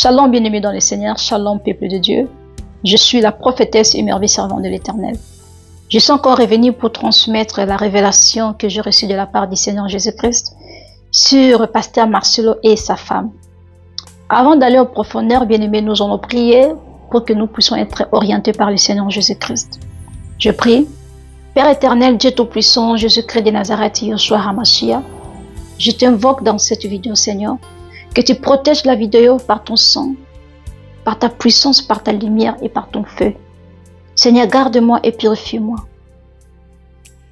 Shalom bien-aimés dans le Seigneur, shalom peuple de Dieu. Je suis la prophétesse et merveilleuse servante de l'Éternel. Je suis encore revenu pour transmettre la révélation que j'ai reçue de la part du Seigneur Jésus-Christ sur Pasteur Marcelo et sa femme. Avant d'aller en profondeur, bien-aimés, nous allons prier pour que nous puissions être orientés par le Seigneur Jésus-Christ. Je prie, Père éternel, Dieu Tout-Puissant, Jésus-Christ de Nazareth, Yeshua HaMashiach, je t'invoque dans cette vidéo, Seigneur, que tu protèges la vidéo par ton sang, par ta puissance, par ta lumière et par ton feu. Seigneur, garde-moi et purifie-moi.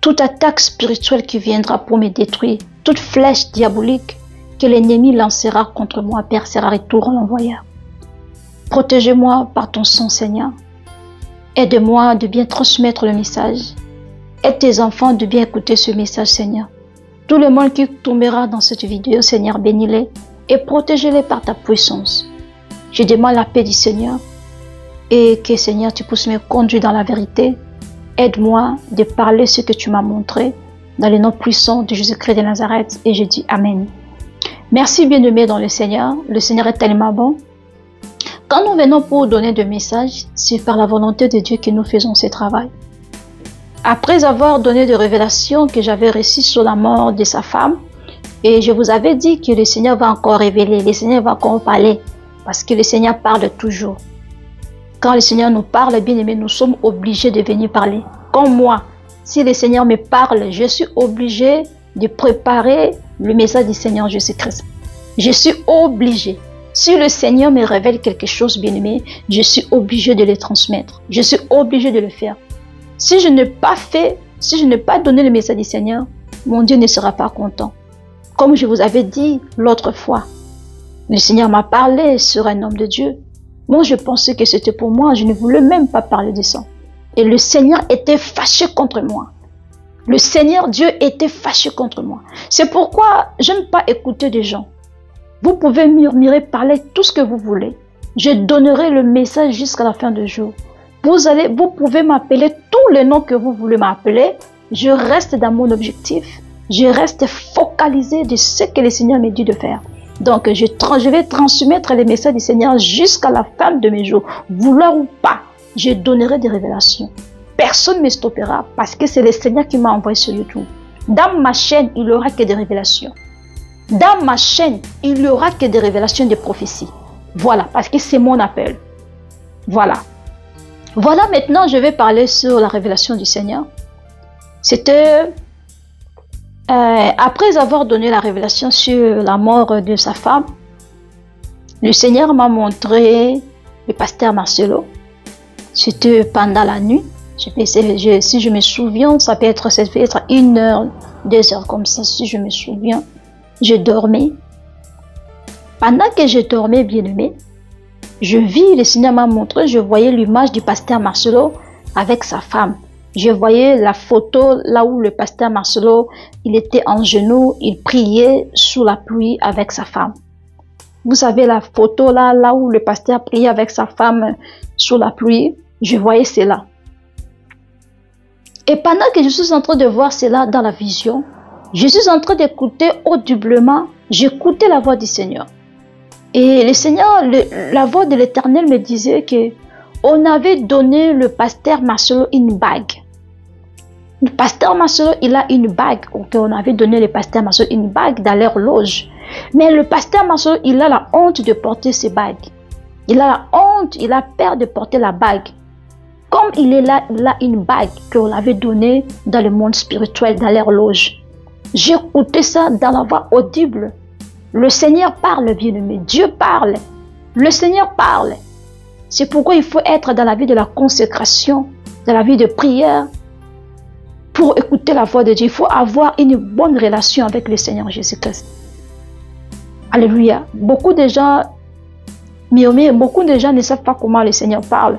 Toute attaque spirituelle qui viendra pour me détruire, toute flèche diabolique que l'ennemi lancera contre moi, Père, sera retour en l'envoyeur. Protège-moi par ton sang, Seigneur. Aide-moi de bien transmettre le message. Aide tes enfants de bien écouter ce message, Seigneur. Tout le monde qui tombera dans cette vidéo, Seigneur, bénis-les et protège-les par ta puissance. Je demande la paix du Seigneur et que, Seigneur, tu puisses me conduire dans la vérité. Aide-moi de parler ce que tu m'as montré dans le nom puissant de Jésus-Christ de Nazareth et je dis Amen. Merci bien-aimés dans le Seigneur. Le Seigneur est tellement bon. Quand nous venons pour donner des messages, c'est par la volonté de Dieu que nous faisons ce travail. Après avoir donné des révélations que j'avais reçues sur la mort de sa femme, et je vous avais dit que le Seigneur va encore révéler, le Seigneur va encore parler, parce que le Seigneur parle toujours. Quand le Seigneur nous parle, bien aimé, nous sommes obligés de venir parler. Comme moi, si le Seigneur me parle, je suis obligé de préparer le message du Seigneur Jésus-Christ. Je suis obligé. Si le Seigneur me révèle quelque chose, bien aimé, je suis obligé de le transmettre. Je suis obligé de le faire. Si je n'ai pas fait, si je n'ai pas donné le message du Seigneur, mon Dieu ne sera pas content. Comme je vous avais dit l'autre fois, le Seigneur m'a parlé sur un homme de Dieu. Moi, je pensais que c'était pour moi. Je ne voulais même pas parler de ça. Et le Seigneur était fâché contre moi. Le Seigneur Dieu était fâché contre moi. C'est pourquoi je n'aime pas écouter des gens. Vous pouvez murmurer, parler tout ce que vous voulez. Je donnerai le message jusqu'à la fin du jour. Vous pouvez m'appeler tous les noms que vous voulez m'appeler. Je reste dans mon objectif. Je reste focalisé de ce que le Seigneur me dit de faire. Donc, je vais transmettre les messages du Seigneur jusqu'à la fin de mes jours. Vouloir ou pas, je donnerai des révélations. Personne ne me stoppera parce que c'est le Seigneur qui m'a envoyé sur YouTube. Dans ma chaîne, il n'y aura que des révélations. Dans ma chaîne, il n'y aura que des révélations de prophéties. Voilà, parce que c'est mon appel. Voilà. Voilà, maintenant, je vais parler sur la révélation du Seigneur. C'était... après avoir donné la révélation sur la mort de sa femme, le Seigneur m'a montré le pasteur Marcelo. C'était pendant la nuit. Si je me souviens, ça peut être 1 heure, 2 heures comme ça, si je me souviens. Je dormais. Pendant que je dormais, bien aimé, je vis, le Seigneur m'a montré, je voyais l'image du pasteur Marcelo avec sa femme. Je voyais la photo là où le pasteur Marcelo, il était en genoux, il priait sous la pluie avec sa femme. Vous savez la photo là où le pasteur priait avec sa femme sous la pluie, je voyais cela. Et pendant que je suis en train de voir cela dans la vision, je suis en train d'écouter audiblement, j'écoutais la voix du Seigneur. Et le Seigneur, la voix de l'Éternel me disait que on avait donné le pasteur Marcelo une bague. Le pasteur Marcelo, il a une bague. On avait donné le pasteur Marcelo une bague dans leur loge. Mais le pasteur Marcelo, il a la honte de porter ces bagues. Il a la honte, il a peur de porter la bague. Comme il est là, il a une bague qu'on avait donnée dans le monde spirituel, dans leur loge. J'écoutais ça dans la voix audible. Le Seigneur parle, bien-aimé. Dieu parle. Le Seigneur parle. C'est pourquoi il faut être dans la vie de la consécration, dans la vie de prière, pour écouter la voix de Dieu. Il faut avoir une bonne relation avec le Seigneur Jésus-Christ. Alléluia. Beaucoup de gens ne savent pas comment le Seigneur parle.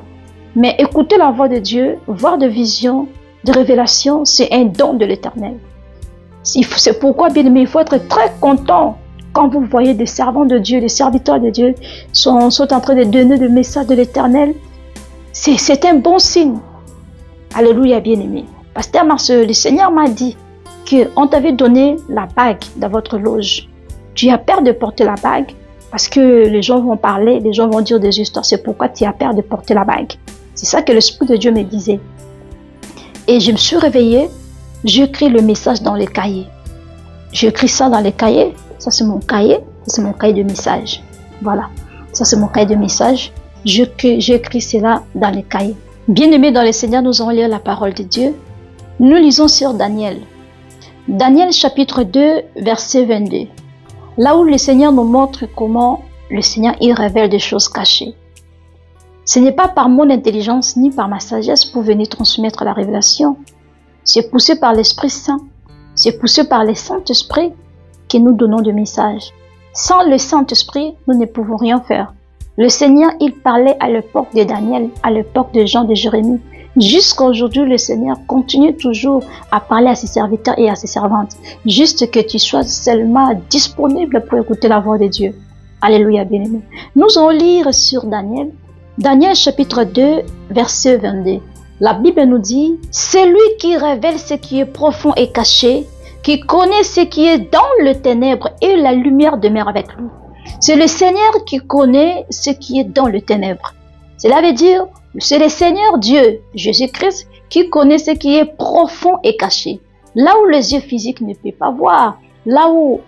Mais écouter la voix de Dieu, voir des visions, des révélations, c'est un don de l'Éternel. C'est pourquoi, bien aimé, il faut être très content quand vous voyez des servants de Dieu, des serviteurs de Dieu sont en train de donner le message de l'Éternel. C'est un bon signe. Alléluia, bien-aimé. Pasteur Marcelo, le Seigneur m'a dit qu'on t'avait donné la bague dans votre loge. Tu as peur de porter la bague. Parce que les gens vont parler, les gens vont dire des histoires. C'est pourquoi tu as peur de porter la bague. C'est ça que l'Esprit de Dieu me disait. Et je me suis réveillée, j'écris le message dans les cahiers. J'écris ça dans les cahiers. Ça, c'est mon cahier. C'est mon cahier de message. Voilà. Ça, c'est mon cahier de message. J'écris cela dans les cahiers. Bien-aimés dans le Seigneur, nous allons lire la parole de Dieu. Nous lisons sur Daniel. Daniel chapitre 2, verset 22. Là où le Seigneur nous montre comment le Seigneur y révèle des choses cachées. Ce n'est pas par mon intelligence ni par ma sagesse pour venir transmettre la révélation. C'est poussé par l'Esprit Saint. C'est poussé par le Saint-Esprit que nous donnons des messages. Sans le Saint-Esprit, nous ne pouvons rien faire. Le Seigneur, il parlait à l'époque de Daniel, à l'époque de Jean, de Jérémie. Jusqu'à aujourd'hui, le Seigneur continue toujours à parler à ses serviteurs et à ses servantes. Juste que tu sois seulement disponible pour écouter la voix de Dieu. Alléluia, bien-aimé. Nous allons lire sur Daniel. Daniel chapitre 2, verset 22. La Bible nous dit, « C'est lui qui révèle ce qui est profond et caché, qui connaît ce qui est dans le ténèbre et la lumière demeure avec lui. » C'est le Seigneur qui connaît ce qui est dans le ténèbre. Cela veut dire, c'est le Seigneur Dieu, Jésus-Christ, qui connaît ce qui est profond et caché. Là où les yeux physiques ne peuvent pas voir, là où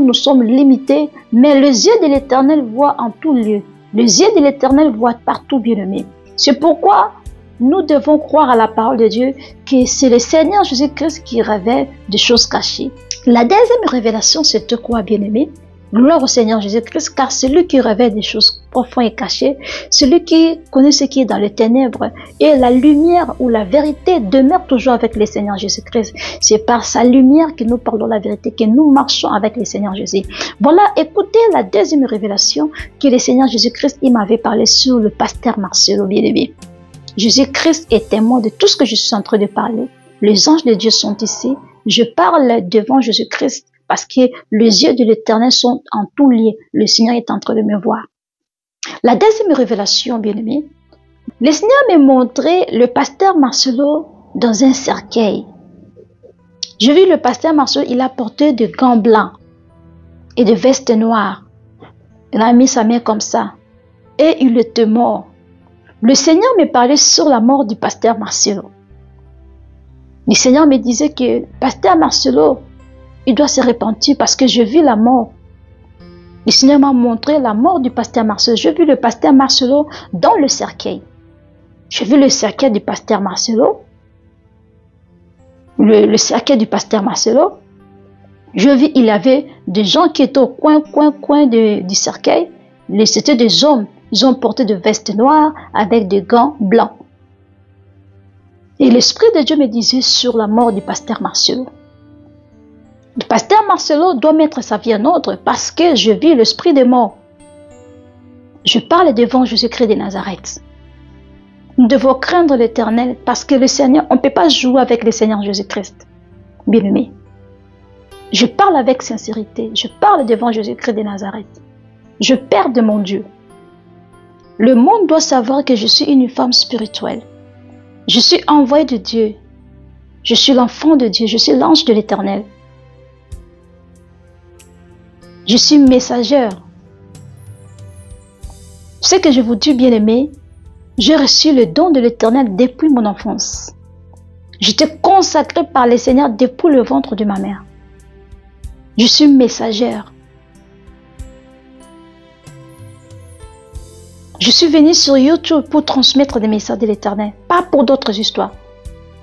nous sommes limités, mais les yeux de l'Éternel voient en tout lieu. Les yeux de l'Éternel voient partout, bien-aimés. C'est pourquoi nous devons croire à la parole de Dieu que c'est le Seigneur Jésus-Christ qui révèle des choses cachées. La deuxième révélation, c'est quoi, bien-aimés? Gloire au Seigneur Jésus-Christ, car c'est lui qui révèle des choses profondes et cachées, celui qui connaît ce qui est dans les ténèbres, et la lumière ou la vérité demeure toujours avec le Seigneur Jésus-Christ. C'est par sa lumière que nous parlons la vérité, que nous marchons avec le Seigneur Jésus. Voilà, écoutez la deuxième révélation que le Seigneur Jésus-Christ m'avait parlé sur le pasteur Marcelo, bien-aimé. Jésus-Christ est témoin de tout ce que je suis en train de parler. Les anges de Dieu sont ici. Je parle devant Jésus-Christ. Parce que les yeux de l'Éternel sont en tout lieu. Le Seigneur est en train de me voir. La deuxième révélation, bien-aimé, le Seigneur m'a montré le pasteur Marcelo dans un cercueil. J'ai vu le pasteur Marcelo, il a porté des gants blancs et des vestes noires. Il a mis sa main comme ça. Et il était mort. Le Seigneur me parlait sur la mort du pasteur Marcelo. Le Seigneur me disait que le pasteur Marcelo, il doit se repentir parce que j'ai vu la mort. Le Seigneur m'a montré la mort du pasteur Marcelo. J'ai vu le pasteur Marcelo dans le cercueil. J'ai vu le cercueil du pasteur Marcelo. Le cercueil du pasteur Marcelo. Je vis, il y avait des gens qui étaient au coin du cercueil. C'était des hommes. Ils ont porté des vestes noires avec des gants blancs. Et l'Esprit de Dieu me disait sur la mort du pasteur Marcelo. Le pasteur Marcelo doit mettre sa vie en ordre parce que je vis l'esprit de mort. Je parle devant Jésus-Christ de Nazareth. Nous devons craindre l'Éternel parce que le Seigneur, on ne peut pas jouer avec le Seigneur Jésus-Christ. Bien-aimé. Je parle avec sincérité. Je parle devant Jésus-Christ de Nazareth. Je père de mon Dieu. Le monde doit savoir que je suis une femme spirituelle. Je suis envoyée de Dieu. Je suis l'enfant de Dieu. Je suis l'ange de l'Éternel. Je suis messagère. Ce que je vous dis, bien-aimé, j'ai reçu le don de l'Éternel depuis mon enfance. J'étais consacrée par le Seigneur depuis le ventre de ma mère. Je suis messagère. Je suis venue sur YouTube pour transmettre des messages de l'Éternel, pas pour d'autres histoires.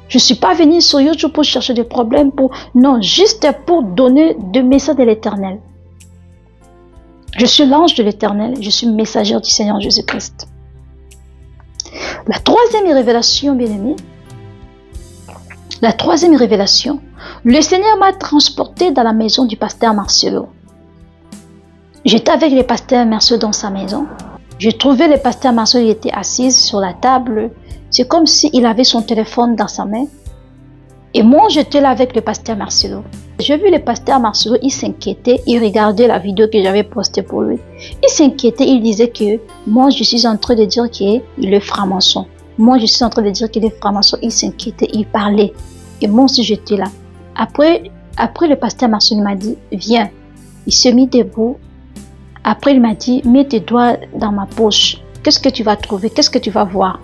Je ne suis pas venue sur YouTube pour chercher des problèmes, non, juste pour donner des messages de l'Éternel. Je suis l'ange de l'Éternel, je suis messagère du Seigneur Jésus-Christ. La troisième révélation, bien-aimé, la troisième révélation, le Seigneur m'a transporté dans la maison du pasteur Marcelo. J'étais avec le pasteur Marcelo dans sa maison. J'ai trouvé le pasteur Marcelo, il était assis sur la table. C'est comme s'il avait son téléphone dans sa main. Et moi, j'étais là avec le pasteur Marcelo. J'ai vu le pasteur Marcelo, il s'inquiétait, il regardait la vidéo que j'avais postée pour lui. Il s'inquiétait, il disait que moi, je suis en train de dire qu'il est franc-maçon. Moi, je suis en train de dire qu'il est franc-maçon. Il s'inquiétait, il parlait. Et moi aussi, j'étais là. Après le pasteur Marcelo m'a dit, viens. Il s'est mis debout Après, il m'a dit, mets tes doigts dans ma poche. Qu'est-ce que tu vas trouver? Qu'est-ce que tu vas voir?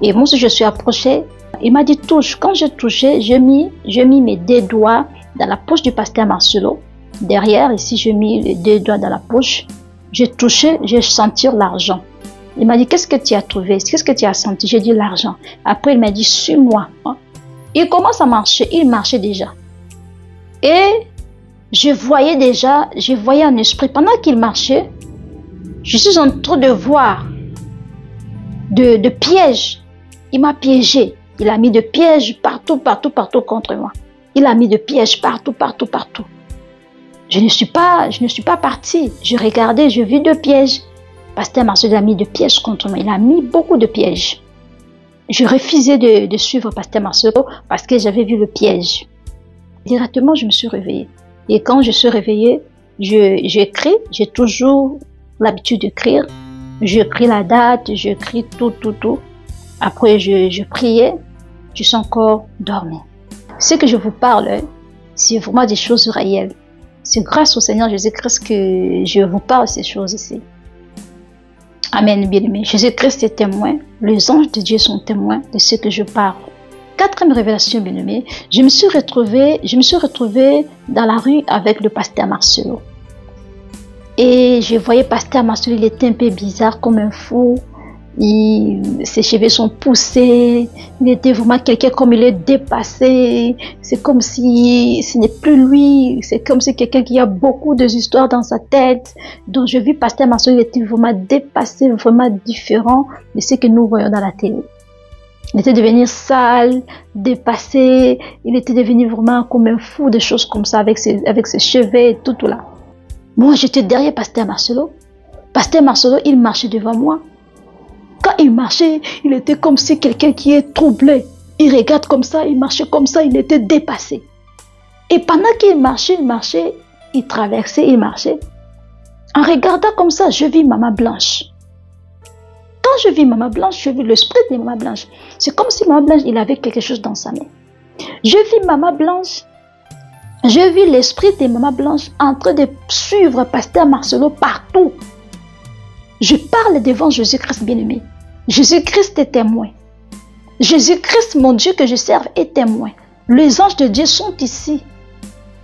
Et moi, je suis approchée. Il m'a dit, touche. Quand j'ai touché, j'ai mis mes deux doigts dans la poche du pasteur Marcelo. Derrière, ici, j'ai mis les deux doigts dans la poche. J'ai touché, j'ai senti l'argent. Il m'a dit, qu'est-ce que tu as trouvé? Qu'est-ce que tu as senti? J'ai dit, l'argent. Après, il m'a dit, suis-moi. Il commence à marcher. Il marchait déjà. Et je voyais un esprit. Pendant qu'il marchait, je suis en train de voir de pièges. Il m'a piégé. Il a mis de pièges partout contre moi. Il a mis de pièges partout. Je ne suis pas partie. Je regardais, je vis de pièges. Pasteur Marcelo a mis de pièges contre moi. Il a mis beaucoup de pièges. Je refusais de suivre Pasteur Marcelo parce que j'avais vu le piège. Directement, je me suis réveillée. Et quand je suis réveillée, j'écris. J'ai toujours l'habitude d'écrire. J'écris la date, j'écris tout. Après, je priais. Je suis encore dormie. Ce que je vous parle, c'est vraiment des choses réelles. C'est grâce au Seigneur Jésus-Christ que je vous parle de ces choses ici. Amen, bien-aimés. Jésus-Christ est témoin. Les anges de Dieu sont témoins de ce que je parle. Quatrième révélation, bien-aimés. Je me suis retrouvée dans la rue avec le pasteur Marcelo. Et je voyais pasteur Marcelo, il était un peu bizarre comme un fou. Ses cheveux sont poussés. Il était vraiment quelqu'un comme il est dépassé. C'est comme si ce n'est plus lui. C'est comme si quelqu'un qui a beaucoup d'histoires dans sa tête. Donc je vis pasteur Marcelo, il était vraiment dépassé, vraiment différent de ce que nous voyons dans la télé. Il était devenu sale, dépassé. Il était devenu vraiment comme un fou, des choses comme ça avec ses cheveux et tout là. Moi j'étais derrière pasteur Marcelo. Pasteur Marcelo, il marchait devant moi. Quand il marchait, il était comme si quelqu'un qui est troublé. Il regarde comme ça, il marchait comme ça, il était dépassé. Et pendant qu'il marchait, il traversait, il marchait. En regardant comme ça, je vis Maman Blanche. Quand je vis Maman Blanche, je vis l'esprit de Maman Blanche. C'est comme si Maman Blanche, il avait quelque chose dans sa main. Je vis Maman Blanche. Je vis l'esprit de Maman Blanche en train de suivre pasteur Marcelo partout. Je parle devant Jésus-Christ bien-aimé. Jésus-Christ est témoin. Jésus-Christ, mon Dieu que je serve, est témoin. Les anges de Dieu sont ici.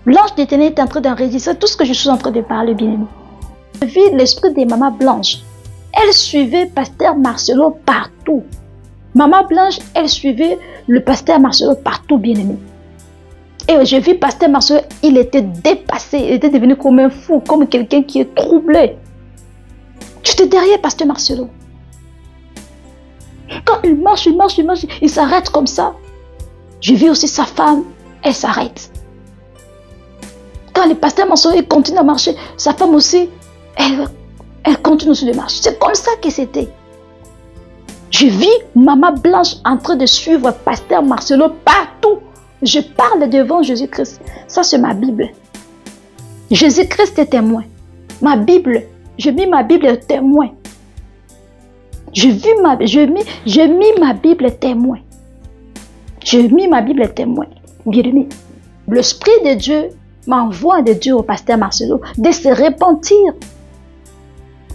L'ange d'Éternel est en train d'enregistrer tout ce que je suis en train de parler, bien-aimé. Je vis l'esprit de Maman Blanche. Elle suivait pasteur Marcelo partout. Maman Blanche, elle suivait le pasteur Marcelo partout, bien-aimé. Et je vis pasteur Marcelo, il était dépassé, il était devenu comme un fou, comme quelqu'un qui est troublé. J'étais derrière pasteur Marcelo. Quand il marche, il s'arrête comme ça. Je vis aussi sa femme, elle s'arrête. Quand le pasteur Marcelo il continue à marcher, sa femme aussi, elle continue aussi de marcher. C'est comme ça que c'était. Je vis Maman Blanche en train de suivre pasteur Marcelo partout. Je parle devant Jésus-Christ. Ça, c'est ma Bible. Jésus-Christ est témoin. Ma Bible, je mis ma Bible témoin. Je mis ma Bible témoin. Je mis ma Bible témoin. Bien-aimé, l'Esprit de Dieu m'envoie de Dieu au pasteur Marcelo de se repentir.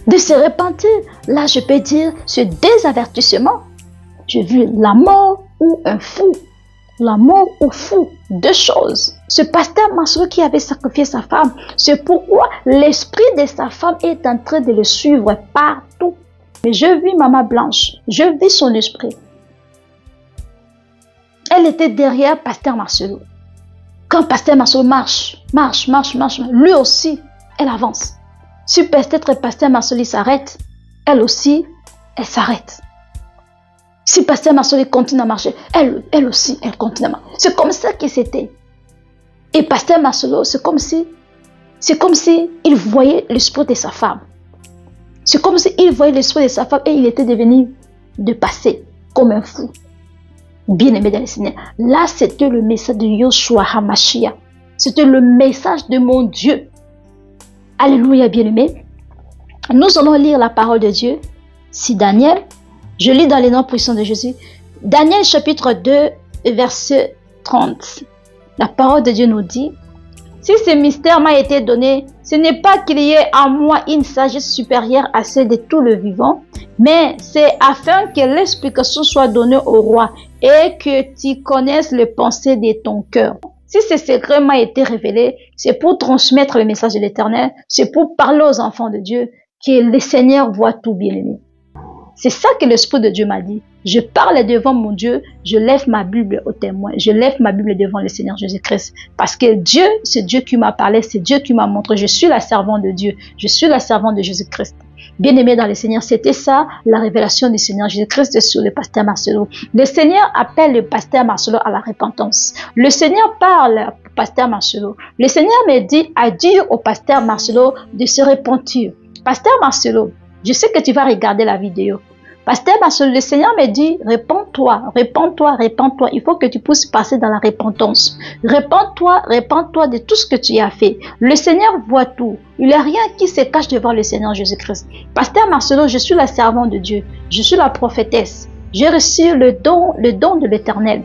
De se repentir. Là, je peux dire, ce désavertissement, j'ai vu la mort ou un fou. La mort ou fou, deux choses. Ce pasteur Marcelo qui avait sacrifié sa femme, c'est pourquoi l'esprit de sa femme est en train de le suivre partout. Mais je vis Maman Blanche, je vis son esprit. Elle était derrière pasteur Marcelo. Quand pasteur Marcelo marche, lui aussi, elle avance. Si peut-être pasteur Marcelo s'arrête, elle aussi, elle s'arrête. Si pasteur Marcelo continue à marcher, elle aussi, elle continue à marcher. C'est comme ça que c'était. Et pasteur Marcelo, c'est comme si il voyait l'esprit de sa femme. C'est comme si il voyait l'esprit de sa femme et il était devenu dépassé, comme un fou. Bien-aimé dans le Seigneur. Là, c'était le message de Yoshua HaMashiach. C'était le message de mon Dieu. Alléluia, bien-aimé. Nous allons lire la parole de Dieu. Si Daniel, je lis dans les noms puissants de Jésus. Daniel chapitre 2, verset 30. La parole de Dieu nous dit, Si ce mystère m'a été donné, ce n'est pas qu'il y ait en moi une sagesse supérieure à celle de tout le vivant, mais c'est afin que l'explication soit donnée au roi et que tu connaisses les pensées de ton cœur. Si ce secret m'a été révélé, c'est pour transmettre le message de l'Éternel, c'est pour parler aux enfants de Dieu que le Seigneur voit tout, bien-aimé. C'est ça que l'Esprit de Dieu m'a dit. Je parle devant mon Dieu, je lève ma Bible au témoin, je lève ma Bible devant le Seigneur Jésus-Christ. Parce que Dieu, c'est Dieu qui m'a parlé, c'est Dieu qui m'a montré. Je suis la servante de Dieu, je suis la servante de Jésus-Christ. Bien-aimé dans le Seigneur, c'était ça la révélation du Seigneur Jésus-Christ sur le pasteur Marcelo. Le Seigneur appelle le pasteur Marcelo à la repentance. Le Seigneur parle au pasteur Marcelo. Le Seigneur me dit à dire au pasteur Marcelo de se repentir. Pasteur Marcelo, je sais que tu vas regarder la vidéo. Pasteur Marcelo, le Seigneur me dit, répands-toi, répands-toi, répands-toi. Il faut que tu puisses passer dans la repentance. Répands-toi, répands-toi de tout ce que tu as fait. Le Seigneur voit tout. Il n'y a rien qui se cache devant le Seigneur Jésus-Christ. Pasteur Marcelo, je suis la servante de Dieu. Je suis la prophétesse. J'ai reçu le don de l'Éternel.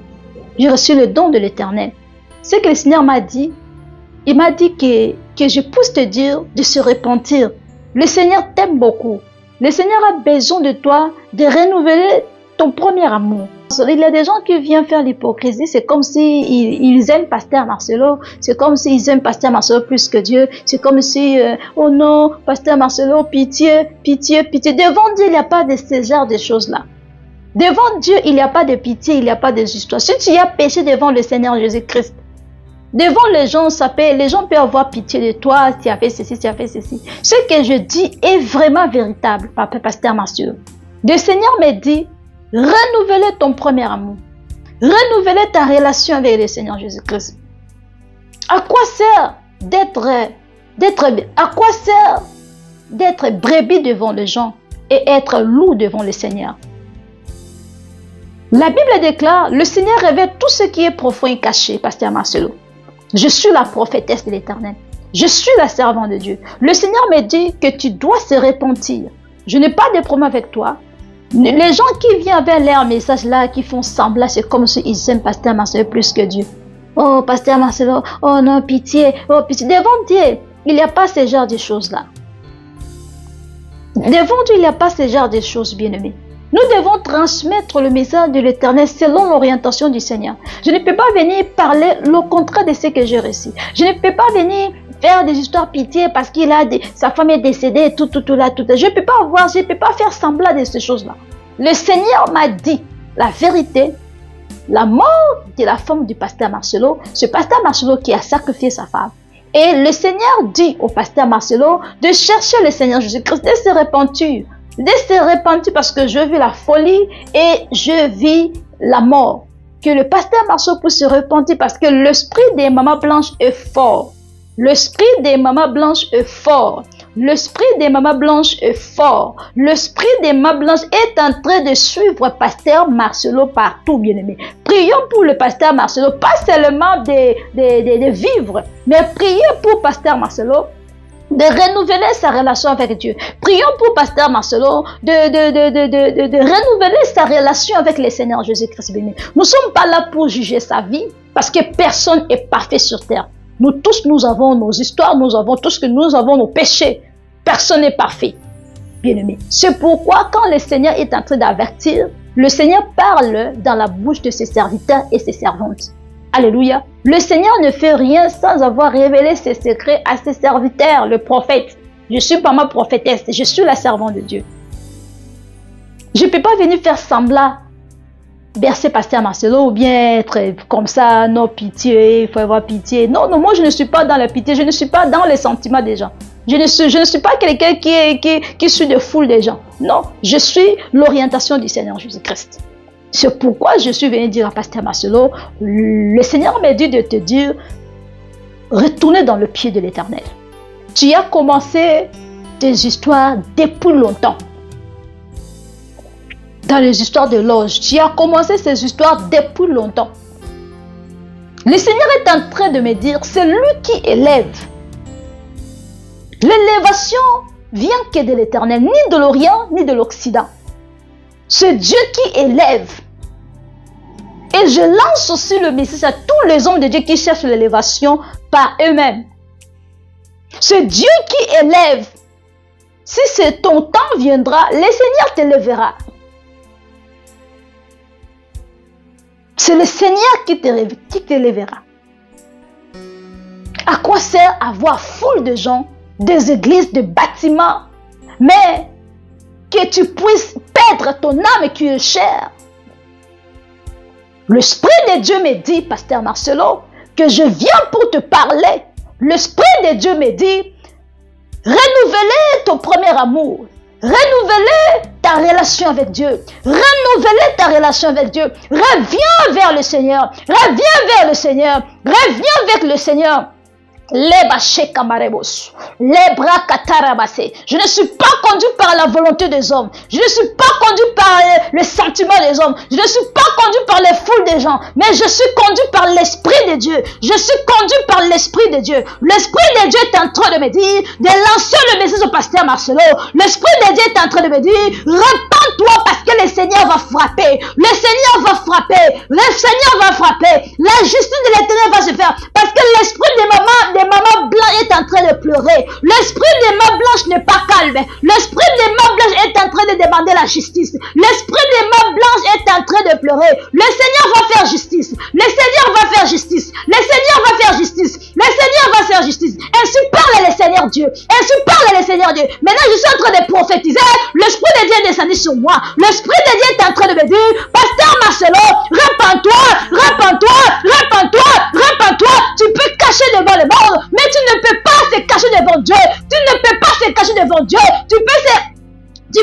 J'ai reçu le don de l'Éternel. Ce que le Seigneur m'a dit, il m'a dit que je puisse te dire de se repentir. Le Seigneur t'aime beaucoup. Le Seigneur a besoin de toi de renouveler ton premier amour. Il y a des gens qui viennent faire l'hypocrisie. C'est comme s'ils aiment Pasteur Marcelo. C'est comme s'ils aiment Pasteur Marcelo plus que Dieu. C'est comme si, oh non, Pasteur Marcelo, pitié, pitié, pitié. Devant Dieu, il n'y a pas de ce genre de choses-là. Devant Dieu, il n'y a pas de pitié, il n'y a pas de justice. Si tu as péché devant le Seigneur Jésus-Christ, devant les gens, les gens peuvent avoir pitié de toi, tu as fait ceci, tu as fait ceci. Ce que je dis est vraiment véritable, Pasteur Marcelo. Le Seigneur me dit, renouveler ton premier amour. Renouveler ta relation avec le Seigneur Jésus-Christ. À quoi sert d'être brebis devant les gens et être loup devant le Seigneur? La Bible déclare, le Seigneur révèle tout ce qui est profond et caché, Pasteur Marcelo. Je suis la prophétesse de l'Éternel. Je suis la servante de Dieu. Le Seigneur me dit que tu dois se repentir. Je n'ai pas de problème avec toi. Les gens qui viennent avec leur message là, qui font semblant, c'est comme s'ils aiment Pasteur Marcelo plus que Dieu. Oh, Pasteur Marcelo, oh non, pitié, oh pitié. Devant Dieu, il n'y a pas ce genre de choses là. Devant Dieu, il n'y a pas ce genre de choses, bien-aimés. Nous devons transmettre le message de l'Éternel selon l'orientation du Seigneur. Je ne peux pas venir parler le contraire de ce que j'ai reçu. Je ne peux pas venir faire des histoires pitié parce qu'il a sa femme est décédée, tout là. Je ne peux pas faire semblant de ces choses-là. Le Seigneur m'a dit la vérité. La mort de la femme du pasteur Marcelo, ce pasteur Marcelo qui a sacrifié sa femme. Et le Seigneur dit au pasteur Marcelo de chercher le Seigneur Jésus-Christ, de se repentir. De se repentir parce que je vis la folie et je vis la mort. Que le pasteur Marcelo puisse se repentir parce que l'esprit des mamans blanches est fort. L'esprit des mamans blanches est fort. L'esprit des mamans blanches est fort. L'esprit des mamans blanches est en train de suivre pasteur Marcelo partout, bien-aimé. Prions pour le pasteur Marcelo, pas seulement de vivre, mais prions pour pasteur Marcelo de renouveler sa relation avec Dieu. Prions pour pasteur Marcelo de renouveler sa relation avec le Seigneur Jésus-Christ. Nous ne sommes pas là pour juger sa vie parce que personne n'est parfait sur terre. Nous tous, nous avons nos histoires, nous avons tout ce que nous avons, nos péchés. Personne n'est parfait, bien-aimé. C'est pourquoi quand le Seigneur est en train d'avertir, le Seigneur parle dans la bouche de ses serviteurs et ses servantes. Alléluia. Le Seigneur ne fait rien sans avoir révélé ses secrets à ses serviteurs, le prophète. Je ne suis pas ma prophétesse, je suis la servante de Dieu. Je ne peux pas venir faire semblant, bercer pasteur Marcelo ou bien être comme ça, non, pitié, il faut avoir pitié. Non, moi je ne suis pas dans la pitié, je ne suis pas dans les sentiments des gens. Je ne suis pas quelqu'un qui suit de foule des gens. Non, je suis l'orientation du Seigneur Jésus-Christ. C'est pourquoi je suis venu dire à pasteur Marcelo, le Seigneur m'a dit de te dire, retournez dans le pied de l'Éternel. Tu as commencé tes histoires depuis longtemps. Dans les histoires de l'ange, tu as commencé ces histoires depuis longtemps. Le Seigneur est en train de me dire, c'est lui qui élève. L'élévation vient que de l'Éternel, ni de l'Orient, ni de l'Occident. C'est Dieu qui élève. Et je lance aussi le message à tous les hommes de Dieu qui cherchent l'élévation par eux-mêmes. C'est Dieu qui élève. Si c'est ton temps viendra, le Seigneur t'élèvera. C'est le Seigneur qui t'élèvera. À quoi sert avoir foule de gens, des églises, des bâtiments, mais que tu puisses perdre ton âme qui est chère? L'Esprit de Dieu me dit, Pasteur Marcelo, que je viens pour te parler. L'Esprit de Dieu me dit, renouveler ton premier amour. Renouveler ta relation avec Dieu. Renouveler ta relation avec Dieu. Reviens vers le Seigneur. Reviens vers le Seigneur. Reviens avec le Seigneur. Je ne suis pas conduit par la volonté des hommes. Je ne suis pas conduit par le sentiment des hommes. Je ne suis pas conduit par les foules des gens. Mais je suis conduit par l'Esprit de Dieu. Je suis conduit par l'Esprit de Dieu. L'Esprit de Dieu est en train de me dire de lancer le message au pasteur Marcelo. L'Esprit de Dieu est en train de me dire, repends-toi parce que le Seigneur va frapper. Le Seigneur va frapper. Le Seigneur va frapper. La justice de l'Éternel va se faire. Parce que l'esprit des mamans blanches est en train de pleurer. L'esprit des mamans blanches n'est pas calme. L'esprit des mamans blanches est en train de demander la justice. L'esprit des mamans blanches est en train de pleurer. Le Seigneur va faire justice. Le Seigneur va faire justice. Le Seigneur va faire justice. Le Seigneur va faire justice. Ainsi parle le Seigneur Dieu. Ainsi parle le Seigneur Dieu. Maintenant, je suis en train de prophétiser. L'Esprit de Dieu est descendu sur moi. L'Esprit de Dieu est en train de me dire, Pasteur Marcelo, repens-toi, repens-toi, repens-toi, repens-toi. Tu peux cacher devant le monde, mais tu ne peux pas se cacher devant Dieu. Tu ne peux pas se cacher devant Dieu. Tu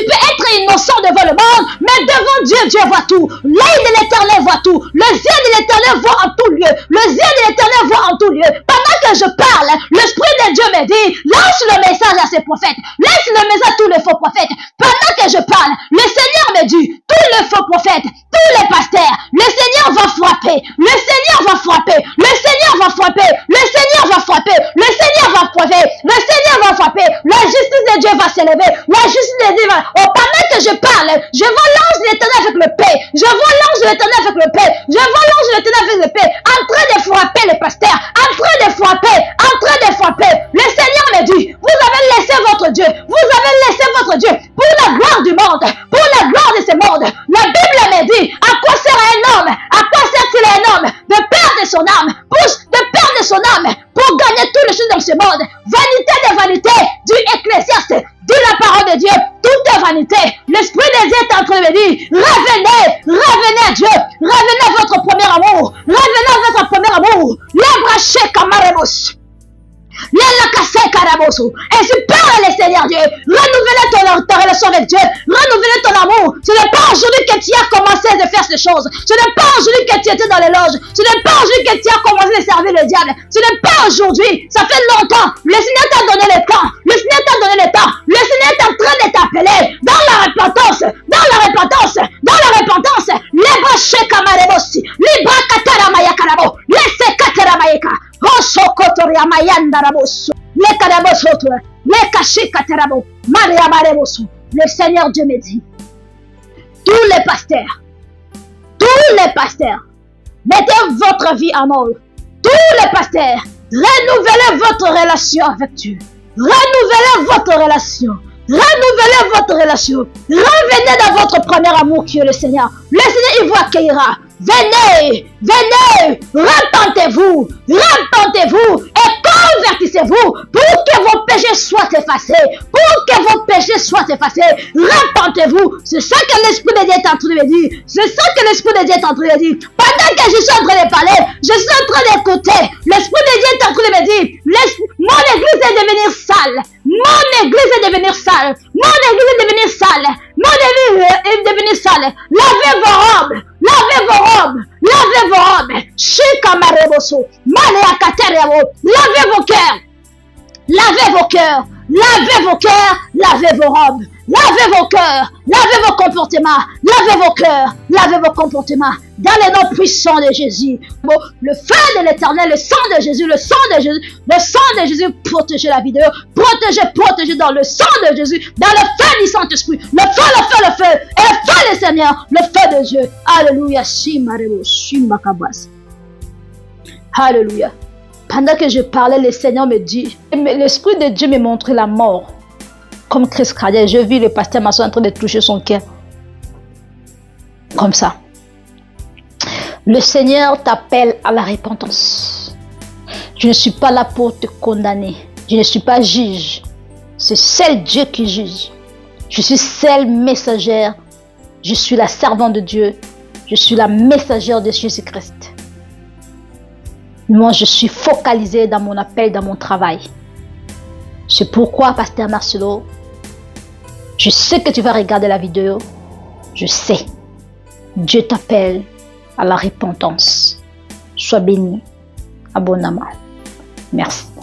peux être innocent devant le monde, mais devant Dieu, Dieu voit tout. L'œil de l'Éternel voit tout. Le yeux de l'Éternel voit en tout lieu. Le yeux de l'Éternel voit en tout lieu. Pendant que je parle, l'Esprit de Dieu me dit, lance le message à ces prophètes. Laisse le message à tous les faux prophètes. Pendant que je parle, le Seigneur me dit, tous les faux prophètes, tous les pasteurs, le Seigneur va frapper. Le Seigneur va frapper. Le Seigneur va frapper. Le Seigneur va frapper. Le Seigneur va frapper. Le Seigneur va frapper. La justice de Dieu va s'élever. La justice de Dieu va... Oh, pendant que je parle, je vois l'ange de l'Éternel avec le paix. Je vois l'ange de l'Éternel avec le paix. Je vois l'ange de l'Éternel avec le paix. En train de frapper les pasteurs. En train de frapper. En train de frapper. Le Seigneur me dit, vous avez laissé votre Dieu. Vous avez laissé votre Dieu pour la gloire du monde. Pour la gloire de ce monde. La Bible me dit, à quoi sert un homme? À quoi sert-il un homme de perdre son âme? De perdre son âme pour gagner toutes les choses dans ce monde. Vanité de vanité, dit Ecclésiaste, dit la parole de Dieu, tout est vanité. L'Esprit de Dieu est en train de me dire, revenez, revenez à Dieu, revenez à votre premier amour, revenez à votre premier amour. L'abraché camaremos. Ainsi parle le Seigneur Dieu. Renouvelez ta relation avec Dieu. Renouvelez ton amour. Ce n'est pas aujourd'hui que tu as commencé à faire ces choses. Ce n'est pas aujourd'hui que tu étais dans les loges. Ce n'est pas aujourd'hui que tu as commencé à servir le diable. Ce n'est pas aujourd'hui. Ça fait longtemps. Le Seigneur t'a donné le temps. Le Seigneur t'a donné le temps. Le Seigneur est en train de t'appeler dans la repentance. Dans la repentance. Dans la repentance. Libre chez Kamarebosi. Libre Kataramaya Karabo. Laissez Kataramayeka. Osokotoria mayanda raboso. Le karabosoto. Le kaché katarabo. Maria mareboso. Le Seigneur Dieu me dit, tous les pasteurs, mettez votre vie en ordre. Tous les pasteurs, renouvelez votre relation avec Dieu. Renouvelez votre relation. Renouvelez votre relation. Revenez dans votre premier amour qui est le Seigneur. Le Seigneur, il vous accueillera. Venez, venez, repentez-vous et convertissez-vous pour que vos péchés soient effacés. Repentez-vous. C'est ça que l'Esprit de Dieu est en train de me dire. C'est ça que l'Esprit de Dieu est en train de dire. Pendant que je suis en train de parler, je suis en train d'écouter. L'Esprit de Dieu est en train de me dire, mon église est devenue sale. Mon église est devenue sale. Mon église est devenue sale. Mon église est devenue sale. Lavez vos robes. Lavez vos robes. Lavez vos robes. Shikamareboso. Maléakaterebo. Lavez vos cœurs. Lavez vos cœurs. Lavez vos cœurs. Lavez vos robes. Lavez vos cœurs. Lavez vos comportements. Lavez vos cœurs. Lavez vos comportements. Dans les noms puissants de Jésus. Bon, le feu de l'Éternel, le sang de Jésus, le sang de Jésus, protégez la vie de Dieu. Protégez dans le sang de Jésus, dans le feu du Saint-Esprit. Le feu, et le feu du Seigneur, le feu de Dieu. Alléluia. Alléluia. pendant que je parlais, le Seigneur me dit, l'Esprit de Dieu me montrait la mort. Comme crise cardiaque, je vis le pasteur Masson en train de toucher son cœur. Comme ça. Le Seigneur t'appelle à la repentance. Je ne suis pas là pour te condamner. Je ne suis pas juge. C'est seul Dieu qui juge. Je suis seule messagère. Je suis la servante de Dieu. Je suis la messagère de Jésus-Christ. Moi, je suis focalisée dans mon appel, dans mon travail. C'est pourquoi, Pasteur Marcelo, je sais que tu vas regarder la vidéo. Je sais. Dieu t'appelle à la repentance. Sois béni. Abonnement. Merci.